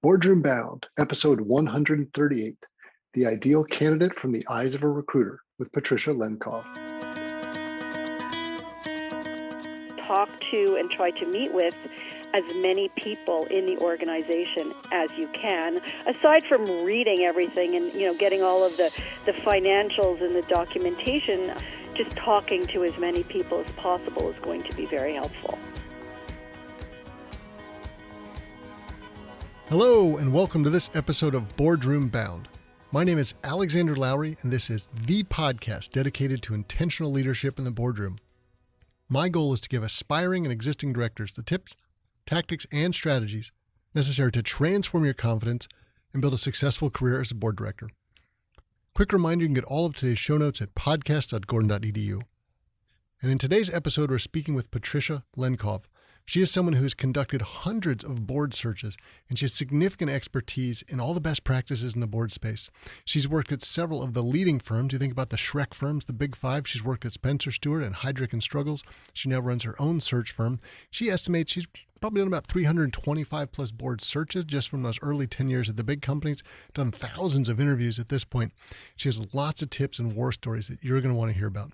Boardroom Bound, episode 138, The Ideal Candidate from the Eyes of a Recruiter with Patricia Lenkov. Talk to and try to meet with as many people in the organization as you can, aside from reading everything and getting all of the financials and the documentation. Just talking to as many people as possible is going to be very helpful. Hello, and welcome to this episode of Boardroom Bound. My name is Alexander Lowry, and this is the podcast dedicated to intentional leadership in the boardroom. My goal is to give aspiring and existing directors the tips, tactics, and strategies necessary to transform your confidence and build a successful career as a board director. Quick reminder, you can get all of today's show notes at podcast.gordon.edu. And in today's episode, we're speaking with Patricia Lenkov. She is someone who has conducted hundreds of board searches, and she has significant expertise in all the best practices in the board space. She's worked at several of the leading firms. You think about the Shrek firms, the Big Five. She's worked at Spencer Stuart and Heidrick & Struggles. She now runs her own search firm. She estimates she's probably done about 325 plus board searches just from those early 10 years at the big companies, done thousands of interviews at this point. She has lots of tips and war stories that you're going to want to hear about.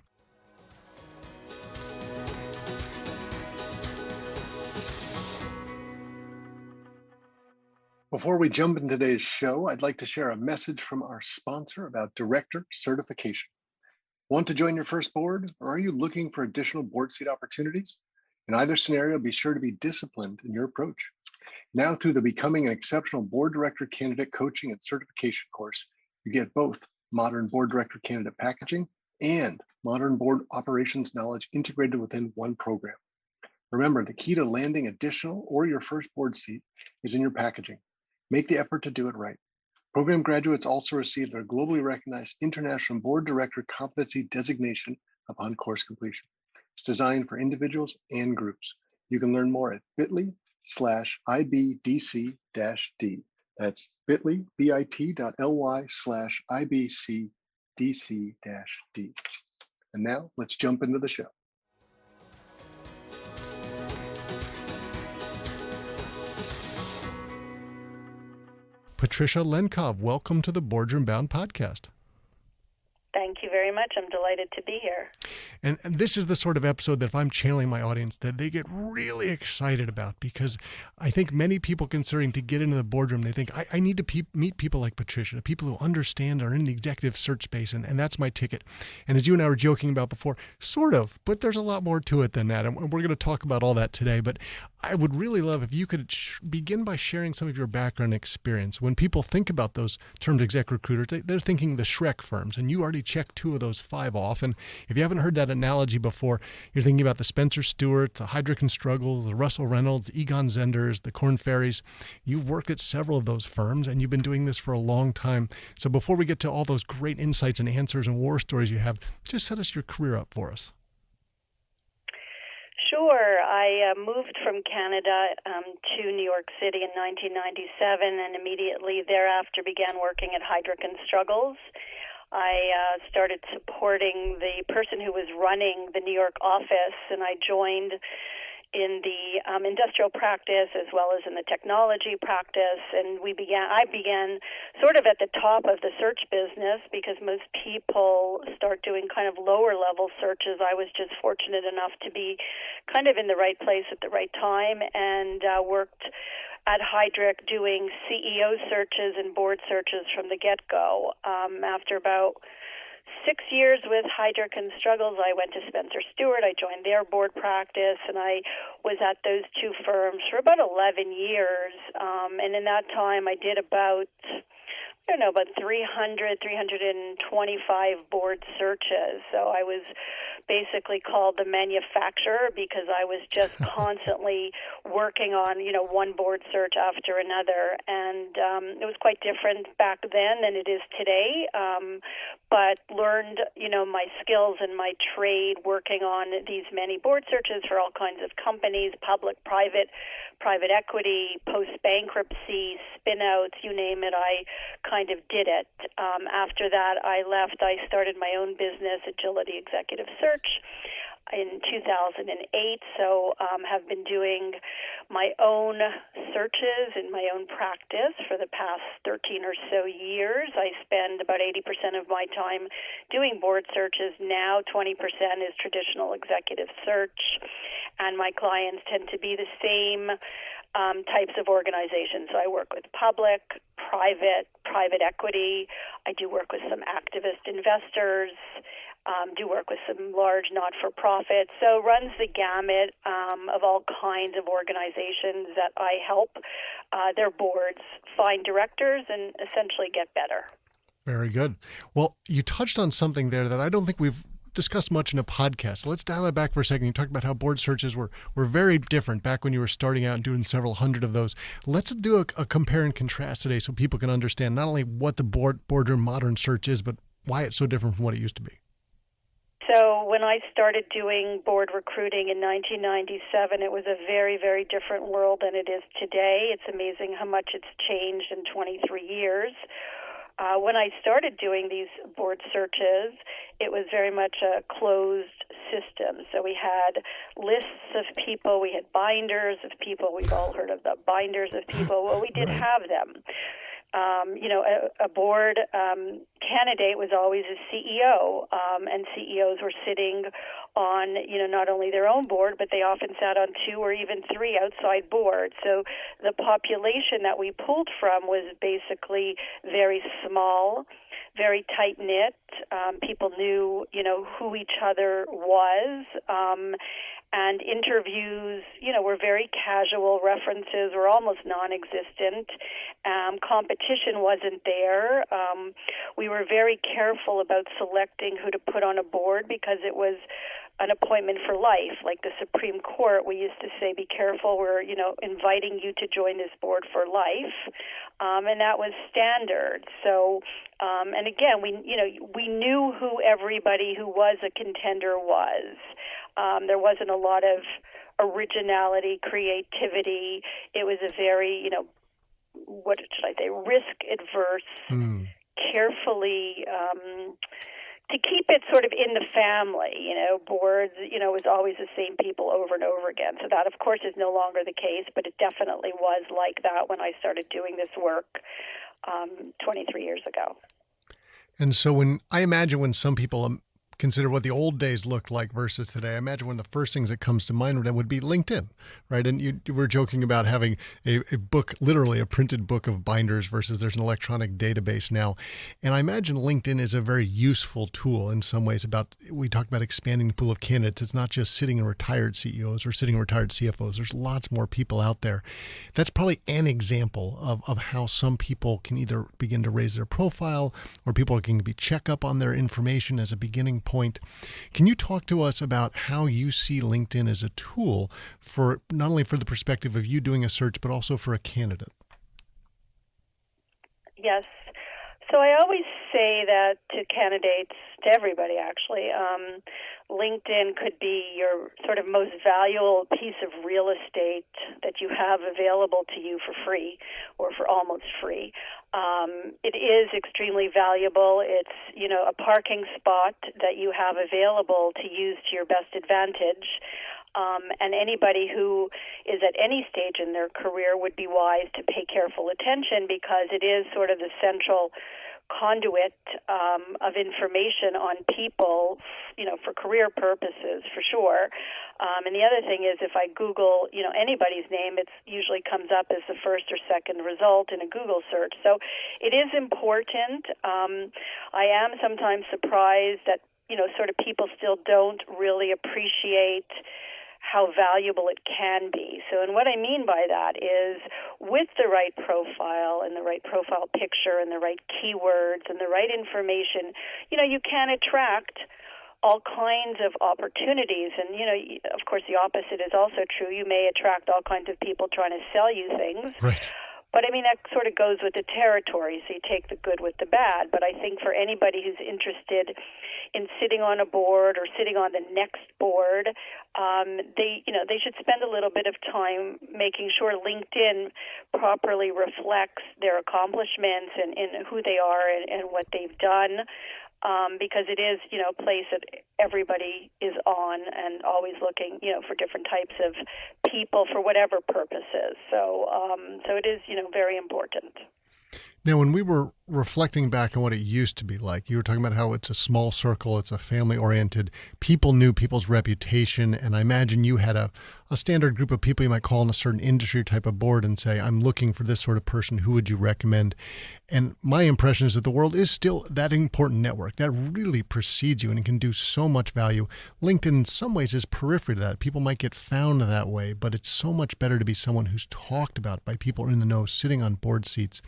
Before we jump into today's show, I'd like to share a message from our sponsor about director certification. Want to join your first board, or are you looking for additional board seat opportunities? In either scenario, be sure to be disciplined in your approach. Now, through the Becoming an Exceptional Board Director Candidate Coaching and Certification course, you get both modern board director candidate packaging and modern board operations knowledge integrated within one program. Remember, the key to landing additional or your first board seat is in your packaging. Make the effort to do it right. Program graduates also receive their globally recognized International Board Director Competency Designation upon course completion. It's designed for individuals and groups. You can learn more at bit.ly/IBDC-D. That's bit.ly, bit.ly/IBCDC-D. And now let's jump into the show. Patricia Lenkov, welcome to the Boardroom Bound podcast. Thank you very much. I'm delighted to be here. And this is the sort of episode that if I'm channeling my audience, that they get really excited about, because I think many people considering to get into the boardroom, they think, I need to meet people like Patricia, people who understand, are in the executive search space, and that's my ticket. And as you and I were joking about before, sort of, but there's a lot more to it than that. And we're going to talk about all that today. But I would really love if you could begin by sharing some of your background experience. When people think about those terms, exec recruiters, they're thinking the Shrek firms, and you already checked 2 of those 5 off. And if you haven't heard that analogy before, you're thinking about the Spencer Stuarts, the Heidrick & Struggles, the Russell Reynolds, the Egon Zenders, the Korn Ferries. You've worked at several of those firms, and you've been doing this for a long time. So before we get to all those great insights and answers and war stories you have, just set us your career up for us. Sure. I moved from Canada to New York City in 1997 and immediately thereafter began working at Heidrick & Struggles. I started supporting the person who was running the New York office, and I joined in the industrial practice as well as in the technology practice, and I began sort of at the top of the search business because most people start doing kind of lower level searches. I was just fortunate enough to be kind of in the right place at the right time, and worked at Heidrick doing CEO searches and board searches from the get-go. After about 6 years with Heidrick & Struggles, I went to Spencer Stuart. I joined their board practice, and I was at those 2 firms for about 11 years. And in that time, I did about 325 board searches. So I was basically called the manufacturer because I was just constantly working on, one board search after another. And it was quite different back then than it is today, but learned, my skills and my trade working on these many board searches for all kinds of companies, public, private equity, post-bankruptcy, spin-outs, you name it, I kind of did it. After that, I left. I started my own business, Agility Executive Search. in 2008, so have been doing my own searches in my own practice for the past 13 or so years. I spend about 80% of my time doing board searches. Now 20% is traditional executive search, and my clients tend to be the same types of organizations. So I work with public, private equity. I do work with some activist investors, do work with some large not-for-profits. So runs the gamut of all kinds of organizations that I help their boards find directors and essentially get better. Very good. Well, you touched on something there that I don't think we've discussed much in a podcast. So let's dial that back for a second. You talked about how board searches were very different back when you were starting out and doing several hundred of those. Let's do a compare and contrast today so people can understand not only what the boardroom modern search is, but why it's so different from what it used to be. So when I started doing board recruiting in 1997, it was a very, very different world than it is today. It's amazing how much it's changed in 23 years. When I started doing these board searches, it was very much a closed system. So we had lists of people, we had binders of people. We've all heard of the binders of people. Well, we did have them. A board candidate was always a CEO, and CEOs were sitting on, not only their own board, but they often sat on 2 or even 3 outside boards. So the population that we pulled from was basically very small, very tight-knit. People knew, who each other was. And interviews, were very casual. References were almost non-existent. Competition wasn't there. We were very careful about selecting who to put on a board because it was an appointment for life. Like the Supreme Court, we used to say, be careful, we're, inviting you to join this board for life. And that was standard. So, and again, we knew who everybody who was a contender was. There wasn't a lot of originality, creativity. It was a very, what should I say, risk-adverse, carefully, to keep it sort of in the family, boards, was always the same people over and over again. So that, of course, is no longer the case, but it definitely was like that when I started doing this work 23 years ago. And so when some people consider what the old days looked like versus today, I imagine one of the first things that comes to mind would be LinkedIn, right? And you were joking about having a book, literally a printed book of binders versus there's an electronic database now. And I imagine LinkedIn is a very useful tool in some ways. We talked about expanding the pool of candidates. It's not just sitting in retired CEOs or sitting in retired CFOs. There's lots more people out there. That's probably an example of how some people can either begin to raise their profile or people can check up on their information as a beginning point. Can you talk to us about how you see LinkedIn as a tool for not only for the perspective of you doing a search, but also for a candidate? Yes. So I always say that to candidates, to everybody actually, LinkedIn could be your sort of most valuable piece of real estate that you have available to you for free or for almost free. It is extremely valuable. It's, a parking spot that you have available to use to your best advantage. And anybody who is at any stage in their career would be wise to pay careful attention because it is sort of the central conduit of information on people, for career purposes, for sure. And the other thing is if I Google, anybody's name, it usually comes up as the first or second result in a Google search. So it is important. I am sometimes surprised that, sort of people still don't really appreciate how valuable it can be. So, and what I mean by that is with the right profile and the right profile picture and the right keywords and the right information, you can attract all kinds of opportunities. And, of course, the opposite is also true. You may attract all kinds of people trying to sell you things. Right. But, that sort of goes with the territory, so you take the good with the bad. But I think for anybody who's interested in sitting on a board or sitting on the next board, they should spend a little bit of time making sure LinkedIn properly reflects their accomplishments and who they are and what they've done. because it is, a place that everybody is on and always looking, for different types of people for whatever purposes. So it is, very important. Now, when we were reflecting back on what it used to be like, you were talking about how it's a small circle, it's a family-oriented, people knew people's reputation, and I imagine you had a standard group of people you might call in a certain industry type of board and say, I'm looking for this sort of person, who would you recommend? And my impression is that the world is still that important network that really precedes you and it can do so much value. LinkedIn in some ways is periphery to that. People might get found that way, but it's so much better to be someone who's talked about by people in the know, sitting on board seats.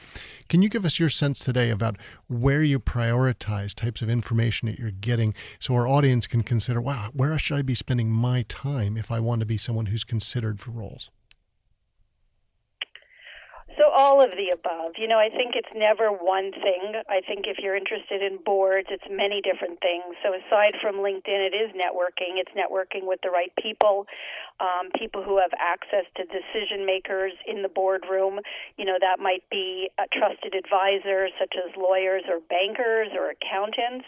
Can you give us your sense today about where you prioritize types of information that you're getting so our audience can consider, wow, where should I be spending my time if I want to be someone who's considered for roles? So all of the above. I think it's never one thing. I think if you're interested in boards, it's many different things. So aside from LinkedIn, it is networking. It's networking with the right people, people who have access to decision makers in the boardroom. That might be trusted advisors such as lawyers or bankers or accountants.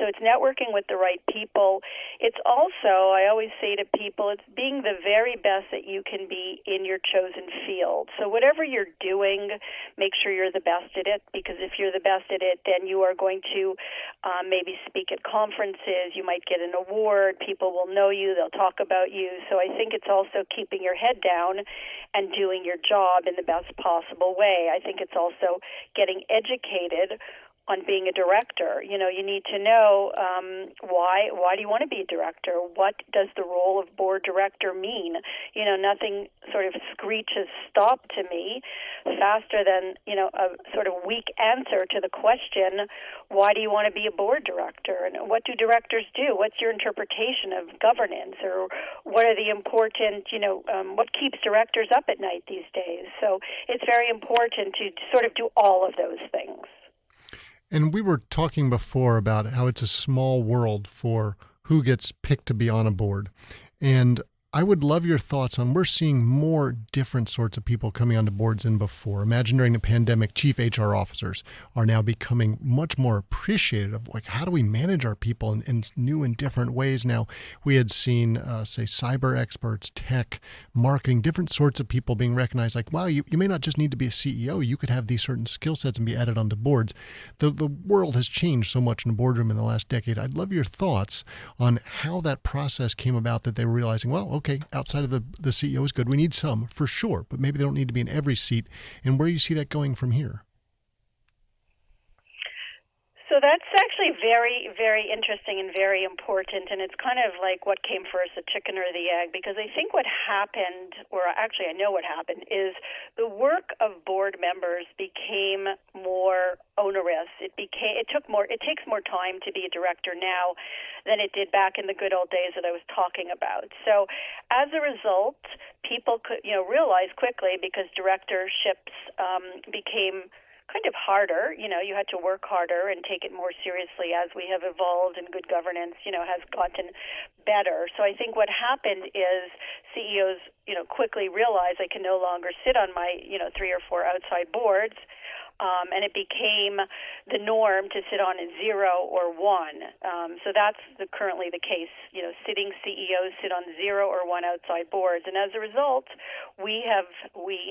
So it's networking with the right people. It's also, I always say to people, it's being the very best that you can be in your chosen field. So whatever you're doing, make sure you're the best at it, because if you're the best at it, then you are going to maybe speak at conferences. You might get an award. People will know you. They'll talk about you. So I think it's also keeping your head down and doing your job in the best possible way. I think it's also getting educated on being a director. You need to know why do you want to be a director? What does the role of board director mean? Nothing sort of screeches stop to me faster than, a sort of weak answer to the question, why do you want to be a board director? And what do directors do? What's your interpretation of governance? Or what are the important, what keeps directors up at night these days? So it's very important to sort of do all of those things. And we were talking before about how it's a small world for who gets picked to be on a board. And I would love your thoughts on, we're seeing more different sorts of people coming onto boards than before. Imagine during the pandemic, chief HR officers are now becoming much more appreciated of how do we manage our people in new and different ways. Now, we had seen, say, cyber experts, tech, marketing, different sorts of people being recognized wow, you may not just need to be a CEO. You could have these certain skill sets and be added onto boards. The world has changed so much in the boardroom in the last decade. I'd love your thoughts on how that process came about, that they were realizing, well, okay, outside of the CEO is good. We need some for sure, but maybe they don't need to be in every seat, and where you see that going from here. So that's actually very, very interesting and very important, and it's kind of like what came first, the chicken or the egg, because I think what happened, or actually I know what happened, is the work of board members became more onerous. It takes more time to be a director now than it did back in the good old days that I was talking about. So as a result, people could realize quickly, because directorships became kind of harder. You had to work harder and take it more seriously as we have evolved, and good governance, has gotten better. So I think what happened is CEOs, quickly realized I can no longer sit on my, 3 or 4 outside boards. And it became the norm to sit on a 0 or 1. So that's currently the case. Sitting CEOs sit on 0 or 1 outside boards. And as a result, we,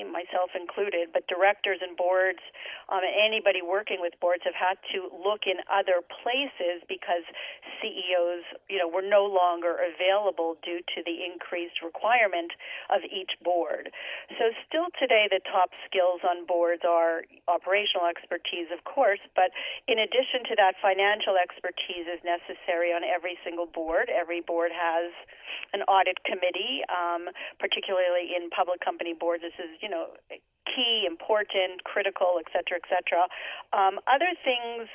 myself included, but directors and boards, anybody working with boards have had to look in other places because CEOs, were no longer available due to the increased requirement of each board. So still today, the top skills on boards are operational expertise, of course, but in addition to that, financial expertise is necessary on every single board. Every board has an audit committee, particularly in public company boards. This is, key, important, critical, et cetera, et cetera. Other things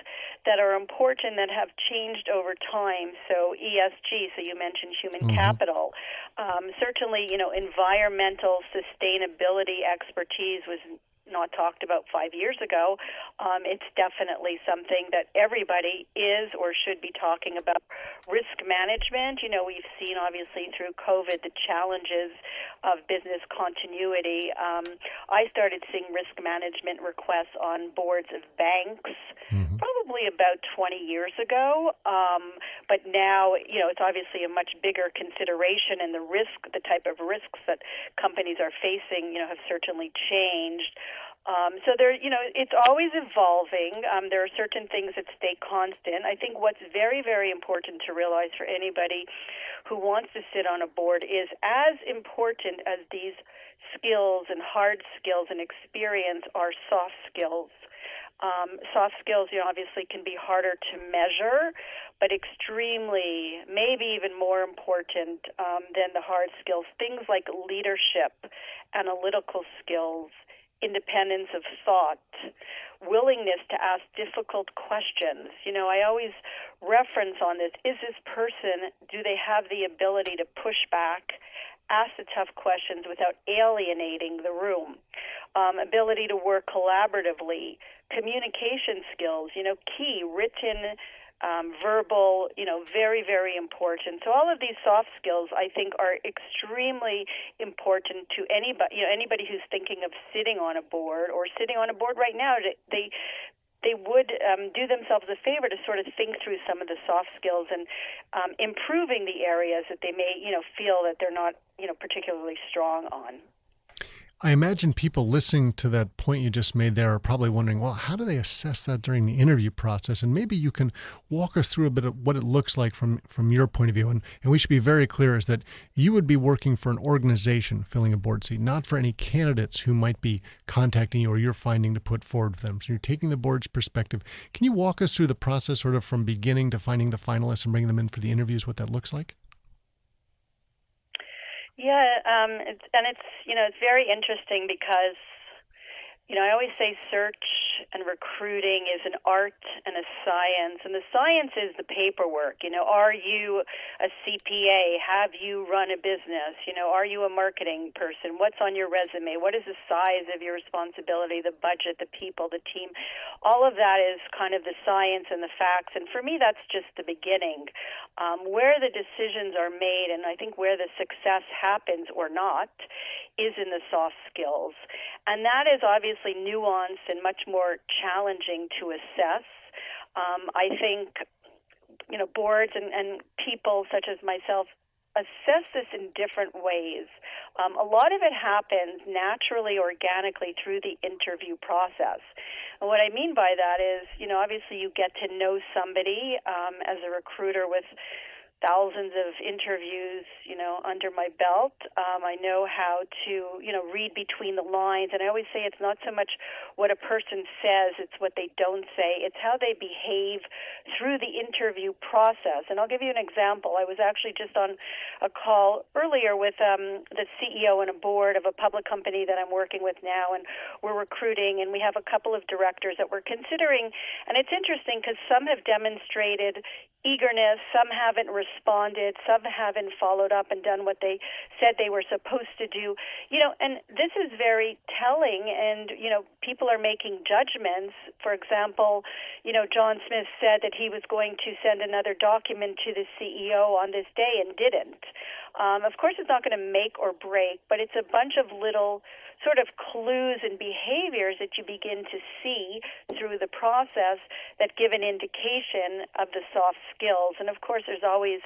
that are important that have changed over time, so ESG, so you mentioned human capital. Certainly, environmental sustainability expertise was not talked about 5 years ago. It's definitely something that everybody is or should be talking about. Risk management, we've seen obviously through COVID the challenges of business continuity. I started seeing risk management requests on boards of banks probably about 20 years ago, but now, it's obviously a much bigger consideration, and the type of risks that companies are facing, have certainly changed. So it's always evolving. There are certain things that stay constant. I think what's very, very important to realize for anybody who wants to sit on a board is as important as these skills and hard skills and experience are soft skills. Soft skills, obviously can be harder to measure, but extremely, maybe even more important than the hard skills. Things like leadership, analytical skills, independence of thought, willingness to ask difficult questions. I always reference on this, is this person, do they have the ability to push back, ask the tough questions without alienating the room? Ability to work collaboratively, communication skills, key, written, verbal, very, very important. So all of these soft skills, I think, are extremely important to anybody who's thinking of sitting on a board or sitting on a board right now. They would do themselves a favor to sort of think through some of the soft skills and improving the areas that they may, feel that they're not, particularly strong on. I imagine people listening to that point you just made there are probably wondering, well, how do they assess that during the interview process? And maybe you can walk us through a bit of what it looks like from your point of view. And we should be very clear is that you would be working for an organization filling a board seat, not for any candidates who might be contacting you or you're finding to put forward for them. So you're taking the board's perspective. Can you walk us through the process sort of from beginning to finding the finalists and bringing them in for the interviews, what that looks like? Yeah, it's very interesting because, I always say search and recruiting is an art and a science, and the science is the paperwork. Are you a CPA? Have you run a business? Are you a marketing person? What's on your resume? What is the size of your responsibility, the budget, the people, the team? All of that is kind of the science and the facts, and for me, that's just the beginning. Where the decisions are made, and I think where the success happens or not, is in the soft skills. And that is obviously nuanced and much more challenging to assess. I think, boards and people such as myself assess this in different ways. A lot of it happens naturally, organically through the interview process. And what I mean by that is, obviously you get to know somebody as a recruiter with thousands of interviews, under my belt. I know how to, read between the lines. And I always say it's not so much what a person says, it's what they don't say. It's how they behave through the interview process. And I'll give you an example. I was actually just on a call earlier with the CEO and a board of a public company that I'm working with now, and we're recruiting, and we have a couple of directors that we're considering. And it's interesting because some have demonstrated eagerness, some haven't responded, some haven't followed up and done what they said they were supposed to do. And this is very telling, and, people are making judgments. For example, John Smith said that he was going to send another document to the CEO on this day and didn't. Of course, it's not going to make or break, but it's a bunch of little sort of clues and behaviors that you begin to see through the process that give an indication of the soft skills. And of course, there's always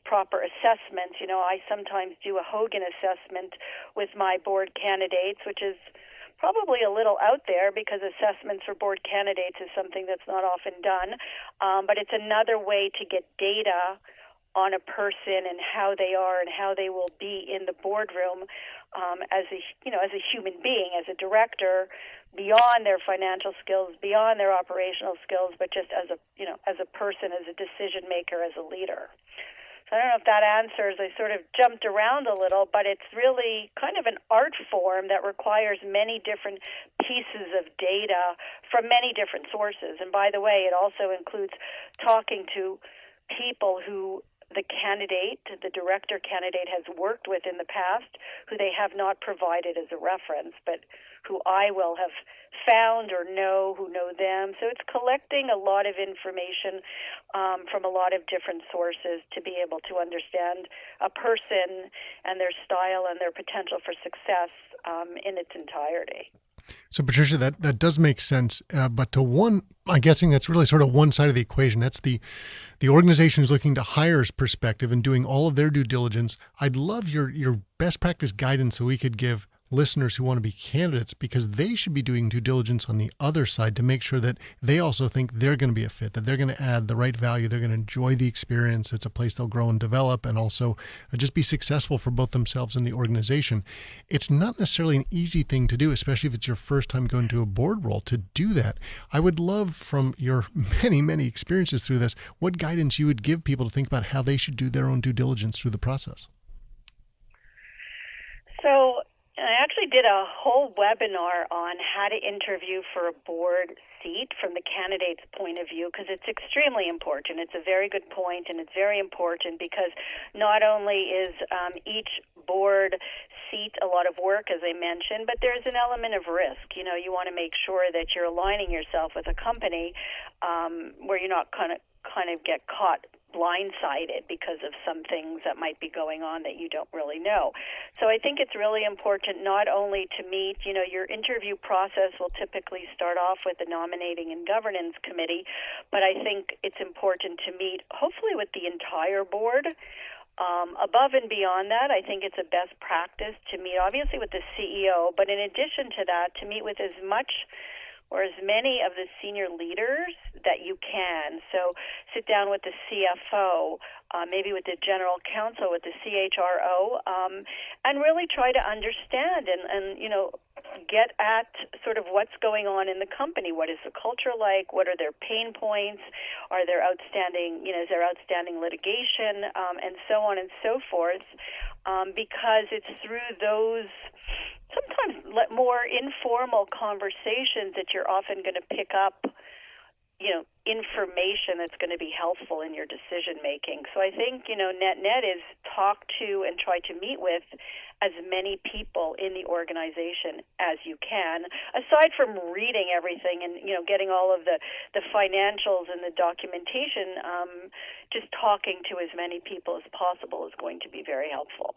proper assessments. I sometimes do a Hogan assessment with my board candidates, which is probably a little out there because assessments for board candidates is something that's not often done. But it's another way to get data on a person and how they are and how they will be in the boardroom as a human being, as a director, beyond their financial skills, beyond their operational skills, but just as a person, as a decision maker, as a leader. So I don't know if that answers. I sort of jumped around a little, but it's really kind of an art form that requires many different pieces of data from many different sources. And by the way, it also includes talking to people who the director candidate has worked with in the past, who they have not provided as a reference. But who I will have found or know who know them. So it's collecting a lot of information from a lot of different sources to be able to understand a person and their style and their potential for success in its entirety. So, Patricia, that does make sense. But to one, I'm guessing that's really sort of one side of the equation. That's the organization is looking to hire's perspective and doing all of their due diligence. I'd love your best practice guidance so we could give listeners who want to be candidates, because they should be doing due diligence on the other side to make sure that they also think they're going to be a fit, that they're going to add the right value, they're going to enjoy the experience, it's a place they'll grow and develop, and also just be successful for both themselves and the organization. It's not necessarily an easy thing to do, especially if it's your first time going to a board role, to do that. I would love, from your many experiences through this, what guidance you would give people to think about how they should do their own due diligence through the process. So I actually did a whole webinar on how to interview for a board seat from the candidate's point of view, because it's extremely important. It's a very good point, and it's very important because not only is each board seat a lot of work, as I mentioned, but there's an element of risk. You know, you want to make sure that you're aligning yourself with a company where you're not kind of get caught blindsided because of some things that might be going on that you don't really know. So I think it's really important not only to meet, your interview process will typically start off with the nominating and governance committee, but I think it's important to meet hopefully with the entire board. Above and beyond that, I think it's a best practice to meet obviously with the CEO, but in addition to that, to meet with as much or as many of the senior leaders that you can. So sit down with the CFO, maybe with the general counsel, with the CHRO, and really try to understand and get at sort of what's going on in the company. What is the culture like? What are their pain points? Are there outstanding, is there outstanding litigation, and so on and so forth, because it's through those sometimes more informal conversations that you're often going to pick up, information that's going to be helpful in your decision making. So I think, net is talk to and try to meet with as many people in the organization as you can, aside from reading everything and, getting all of the financials and the documentation, just talking to as many people as possible is going to be very helpful.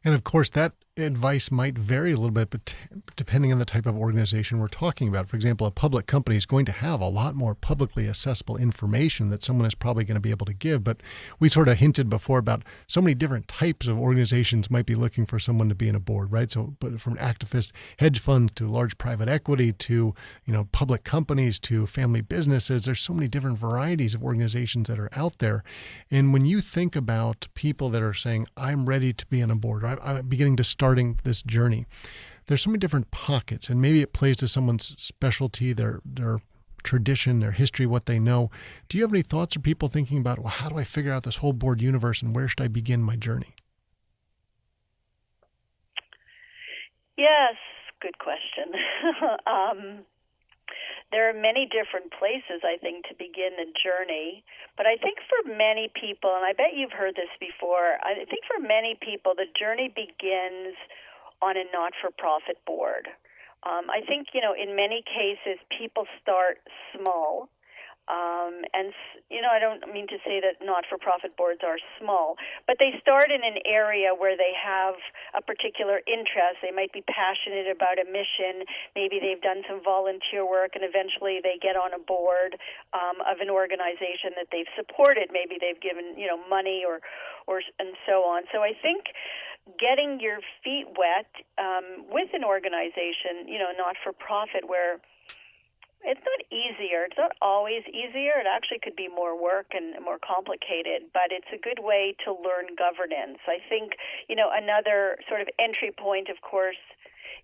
And of course, that advice might vary a little bit, but depending on the type of organization we're talking about. For example, a public company is going to have a lot more publicly accessible information that someone is probably going to be able to give. But we sort of hinted before about so many different types of organizations might be looking for someone to be in a board, right? So, but from activist hedge funds to large private equity to, public companies to family businesses, there's so many different varieties of organizations that are out there. And when you think about people that are saying, I'm ready to be on a board, or I'm beginning to starting this journey, there's so many different pockets, and maybe it plays to someone's specialty, their tradition, their history, what they know. Do you have any thoughts or people thinking about, well, how do I figure out this whole board universe and where should I begin my journey? Yes, good question. There are many different places, I think, to begin the journey. But I think for many people, and I bet you've heard this before, I think for many people, the journey begins on a not-for-profit board. I think, in many cases, people start small. And, I don't mean to say that not-for-profit boards are small, but they start in an area where they have a particular interest. They might be passionate about a mission. Maybe they've done some volunteer work, and eventually they get on a board of an organization that they've supported. Maybe they've given, money or and so on. So I think getting your feet wet with an organization, not-for-profit, where it's not easier. It's not always easier. It actually could be more work and more complicated, but it's a good way to learn governance. I think, another sort of entry point, of course,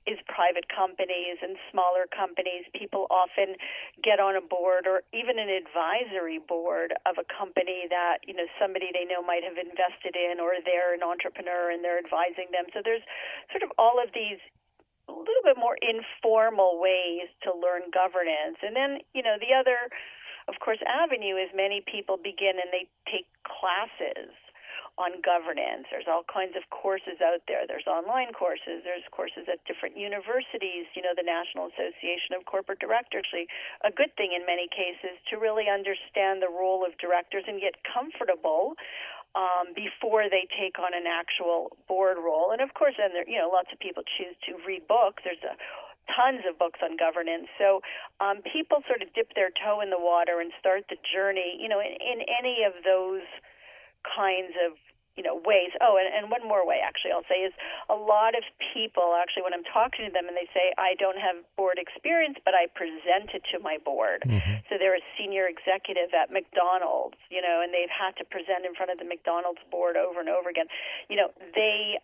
is private companies and smaller companies. People often get on a board or even an advisory board of a company that, somebody they know might have invested in, or they're an entrepreneur and they're advising them. So there's sort of all of these a little bit more informal ways to learn governance. And then, the other, of course, avenue is many people begin and they take classes on governance. There's all kinds of courses out there. There's online courses. There's courses at different universities. The National Association of Corporate Directors, actually a good thing in many cases to really understand the role of directors and get comfortable before they take on an actual board role. And of course, then lots of people choose to read books. There's tons of books on governance. So people sort of dip their toe in the water and start the journey, in any of those kinds of ways. Oh, and one more way, actually, I'll say is a lot of people, actually, when I'm talking to them and they say, I don't have board experience, but I presented to my board. Mm-hmm. So they're a senior executive at McDonald's, and they've had to present in front of the McDonald's board over and over again. They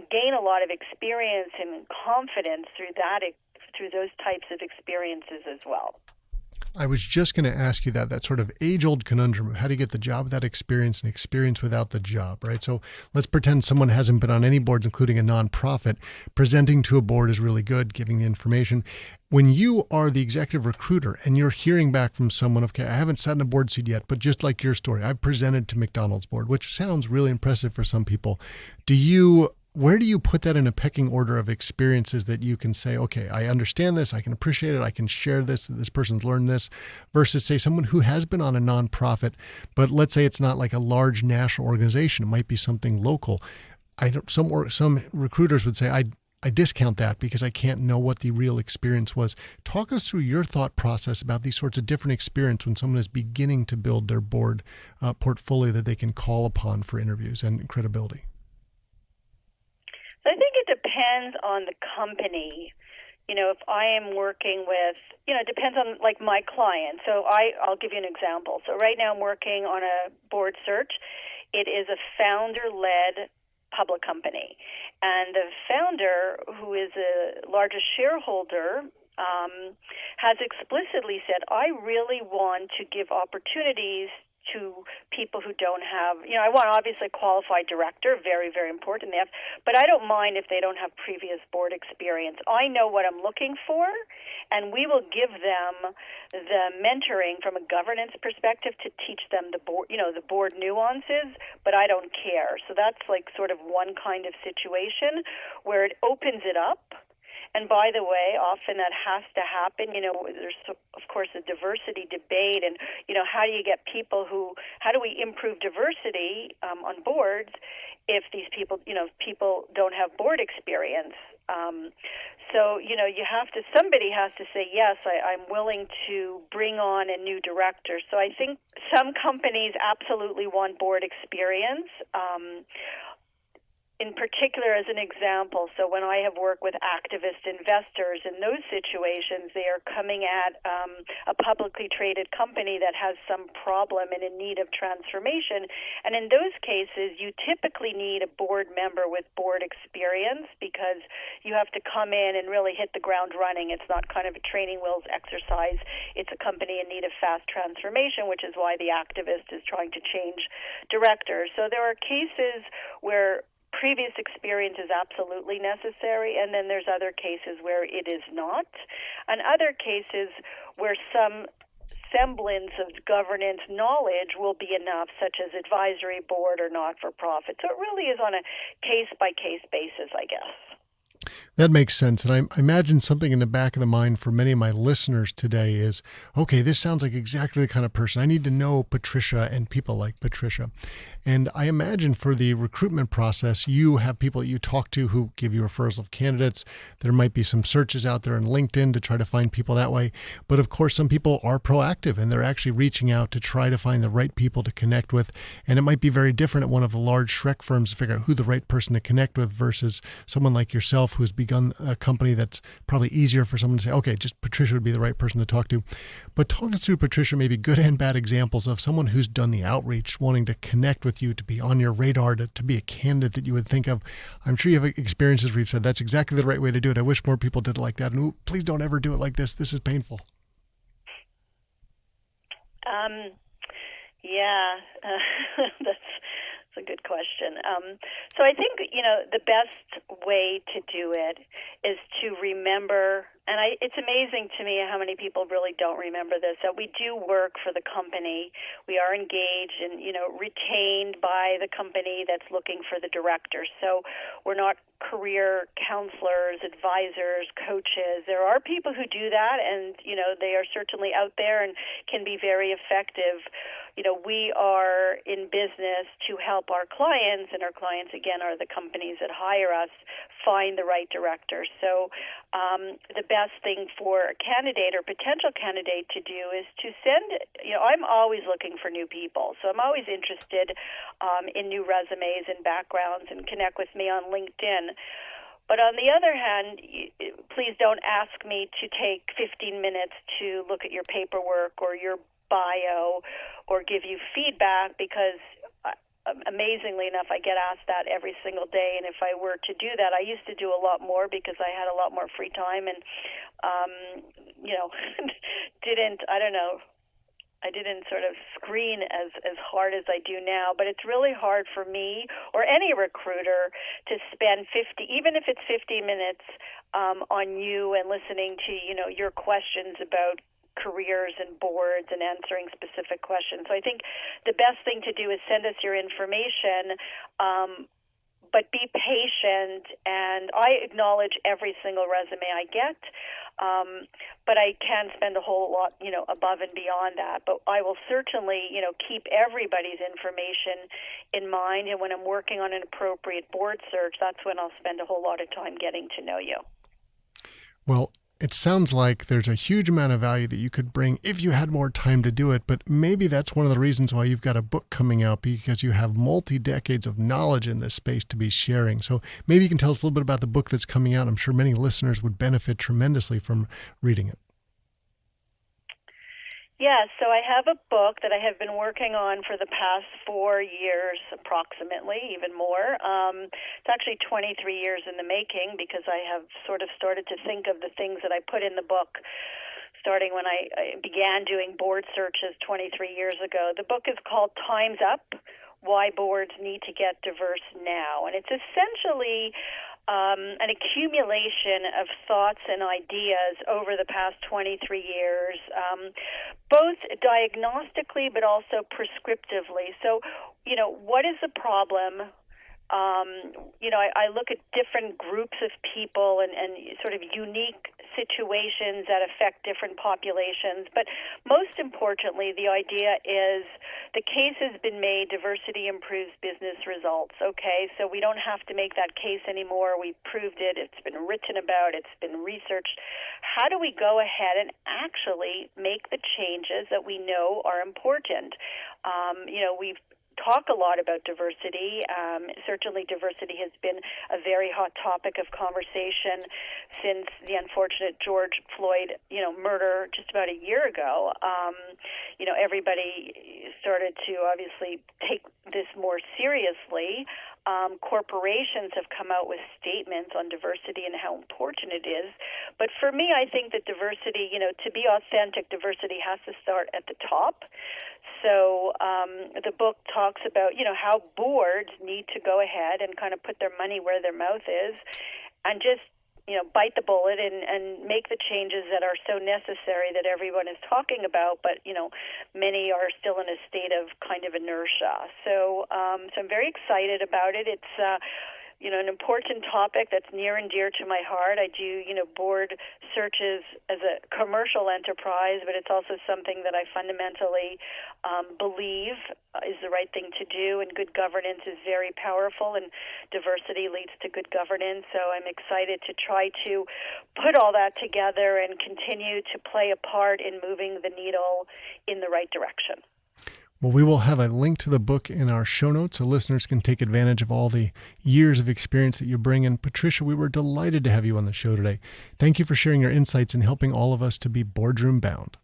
gain a lot of experience and confidence through those types of experiences as well. I was just going to ask you that sort of age-old conundrum of how do you get the job without experience and experience without the job, right? So let's pretend someone hasn't been on any boards, including a nonprofit. Presenting to a board is really good, giving the information. When you are the executive recruiter and you're hearing back from someone, okay, I haven't sat in a board seat yet, but just like your story, I've presented to McDonald's board, which sounds really impressive for some people. Where do you put that in a pecking order of experiences that you can say, okay, I understand this, I can appreciate it, I can share this person's learned this, versus say someone who has been on a nonprofit, but let's say it's not like a large national organization, it might be something local. Some recruiters would say, I discount that because I can't know what the real experience was. Talk us through your thought process about these sorts of different experience when someone is beginning to build their board portfolio that they can call upon for interviews and credibility. I think it depends on the company. If I am working with, it depends on like my client. So I'll give you an example. So right now I'm working on a board search. It is a founder-led public company. And the founder, who is the largest shareholder, has explicitly said, I really want to give opportunities to people who don't have, I want obviously a qualified director, very, very important, but I don't mind if they don't have previous board experience. I know what I'm looking for, and we will give them the mentoring from a governance perspective to teach them the board, the board nuances, but I don't care. So that's like sort of one kind of situation where it opens it up. And by the way, often that has to happen. There's, of course, a diversity debate. And, how do you get how do we improve diversity on boards if these people, people don't have board experience? So, somebody has to say, yes, I'm willing to bring on a new director. So I think some companies absolutely want board experience. In particular, as an example, so when I have worked with activist investors in those situations, they are coming at a publicly traded company that has some problem and in need of transformation. And in those cases, you typically need a board member with board experience because you have to come in and really hit the ground running. It's not kind of a training wheels exercise. It's a company in need of fast transformation, which is why the activist is trying to change directors. So there are cases where previous experience is absolutely necessary, and then there's other cases where it is not, and other cases where some semblance of governance knowledge will be enough, such as advisory board or not-for-profit. So it really is on a case-by-case basis, I guess. That makes sense. And I imagine something in the back of the mind for many of my listeners today is, okay, this sounds like exactly the kind of person I need to know Patricia and people like Patricia. And I imagine for the recruitment process, you have people that you talk to who give you referrals of candidates. There might be some searches out there on LinkedIn to try to find people that way. But of course, some people are proactive and they're actually reaching out to try to find the right people to connect with. And it might be very different at one of the large Shrek firms to figure out who the right person to connect with versus someone like yourself who's begun a company that's probably easier for someone to say, okay, just Patricia would be the right person to talk to. But talk us through, Patricia, maybe good and bad examples of someone who's done the outreach, wanting to connect with you, to be on your radar, to be a candidate that you would think of. I'm sure you have experiences where you've said, that's exactly the right way to do it. I wish more people did it like that. And please don't ever do it like this. This is painful. That's a good question. So I think, the best way to do it is to remember It's amazing to me how many people really don't remember this, that we do work for the company. We are engaged and, retained by the company that's looking for the director. So we're not career counselors, advisors, coaches. There are people who do that, and, they are certainly out there and can be very effective. We are in business to help our clients, and our clients, again, are the companies that hire us, find the right director. So the best thing for a candidate or potential candidate to do is to send, I'm always looking for new people. So I'm always interested in new resumes and backgrounds, and connect with me on LinkedIn. But on the other hand, please don't ask me to take 15 minutes to look at your paperwork or your bio or give you feedback, because amazingly enough, I get asked that every single day. And if I were to do that, I used to do a lot more because I had a lot more free time and, I didn't sort of screen as hard as I do now. But it's really hard for me or any recruiter to spend 50, even if it's 50 minutes on you and listening to, your questions about careers and boards and answering specific questions. So I think the best thing to do is send us your information, but be patient. And I acknowledge every single resume I get, but I can spend a whole lot, above and beyond that. But I will certainly, keep everybody's information in mind. And when I'm working on an appropriate board search, that's when I'll spend a whole lot of time getting to know you. Well, it sounds like there's a huge amount of value that you could bring if you had more time to do it, but maybe that's one of the reasons why you've got a book coming out, because you have multi-decades of knowledge in this space to be sharing. So maybe you can tell us a little bit about the book that's coming out. I'm sure many listeners would benefit tremendously from reading it. Yeah, so I have a book that I have been working on for the past 4 years, approximately, even more. It's actually 23 years in the making, because I have sort of started to think of the things that I put in the book starting when I began doing board searches 23 years ago. The book is called Time's Up: Why Boards Need to Get Diverse Now. And it's essentially an accumulation of thoughts and ideas over the past 23 years, both diagnostically but also prescriptively. So, what is the problem? I look at different groups of people and sort of unique situations that affect different populations. But most importantly, the idea is the case has been made, diversity improves business results. Okay, so we don't have to make that case anymore. We've proved it. It's been written about. It's been researched. How do we go ahead and actually make the changes that we know are important? We've talk a lot about diversity. Certainly diversity has been a very hot topic of conversation since the unfortunate George Floyd, murder just about a year ago. Everybody started to obviously take this more seriously. Corporations have come out with statements on diversity and how important it is. But for me, I think that diversity, to be authentic, diversity has to start at the top. So the book talks about, how boards need to go ahead and kind of put their money where their mouth is and just, bite the bullet and make the changes that are so necessary that everyone is talking about, but, many are still in a state of kind of inertia. So I'm very excited about it. It's, an important topic that's near and dear to my heart. I do, board searches as a commercial enterprise, but it's also something that I fundamentally believe is the right thing to do, and good governance is very powerful, and diversity leads to good governance. So I'm excited to try to put all that together and continue to play a part in moving the needle in the right direction. Well, we will have a link to the book in our show notes so listeners can take advantage of all the years of experience that you bring. And Patricia, we were delighted to have you on the show today. Thank you for sharing your insights and helping all of us to be boardroom bound.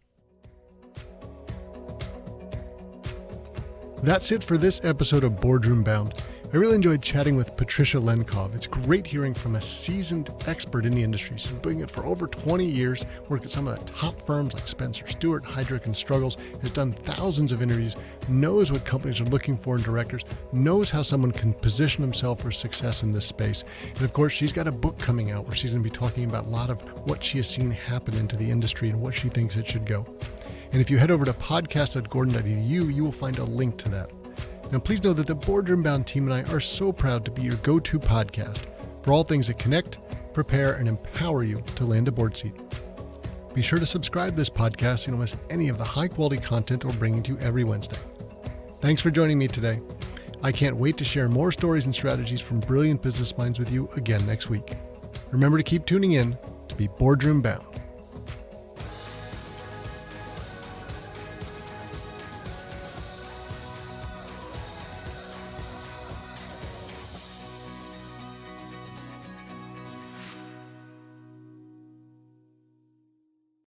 That's it for this episode of Boardroom Bound. I really enjoyed chatting with Patricia Lenkov. It's great hearing from a seasoned expert in the industry. She's been doing it for over 20 years, worked at some of the top firms like Spencer Stewart, Heidrick & Struggles, has done thousands of interviews, knows what companies are looking for in directors, knows how someone can position himself for success in this space. And of course, she's got a book coming out where she's going to be talking about a lot of what she has seen happen into the industry and what she thinks it should go. And if you head over to podcast.gordon.edu, you will find a link to that. Now, please know that the Boardroom Bound team and I are so proud to be your go-to podcast for all things that connect, prepare, and empower you to land a board seat. Be sure to subscribe to this podcast so you don't miss any of the high-quality content that we're bringing to you every Wednesday. Thanks for joining me today. I can't wait to share more stories and strategies from brilliant business minds with you again next week. Remember to keep tuning in to be Boardroom Bound.